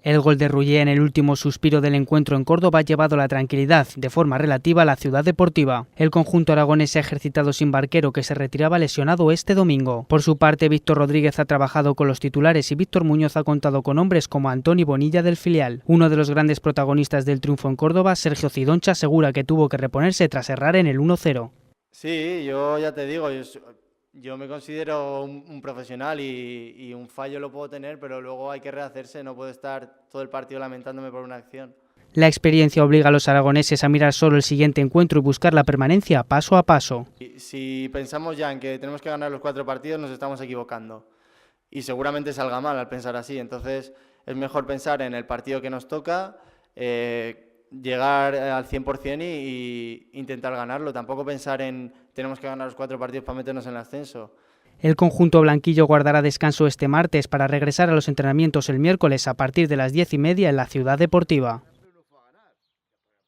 El gol de Rullé en el último suspiro del encuentro en Córdoba ha llevado la tranquilidad, de forma relativa, a la ciudad deportiva. El conjunto aragonés se ha ejercitado sin Barquero, que se retiraba lesionado este domingo. Por su parte, Víctor Rodríguez ha trabajado con los titulares y Víctor Muñoz ha contado con hombres como Antoni Bonilla del filial. Uno de los grandes protagonistas del triunfo en Córdoba, Sergio Cidoncha, asegura que tuvo que reponerse tras errar en el 1-0. Sí, yo ya te digo, yo me considero un profesional y un fallo lo puedo tener, pero luego hay que rehacerse, no puedo estar todo el partido lamentándome por una acción. La experiencia obliga a los aragoneses a mirar solo el siguiente encuentro y buscar la permanencia paso a paso. Si pensamos ya en que tenemos que ganar los 4 partidos, nos estamos equivocando. Y seguramente salga mal al pensar así. Entonces es mejor pensar en el partido que nos toca, llegar al 100% y intentar ganarlo. Tampoco pensar en tenemos que ganar los 4 partidos para meternos en el ascenso. El conjunto blanquillo guardará descanso este martes para regresar a los entrenamientos el miércoles a partir de las 10:30 en la Ciudad Deportiva.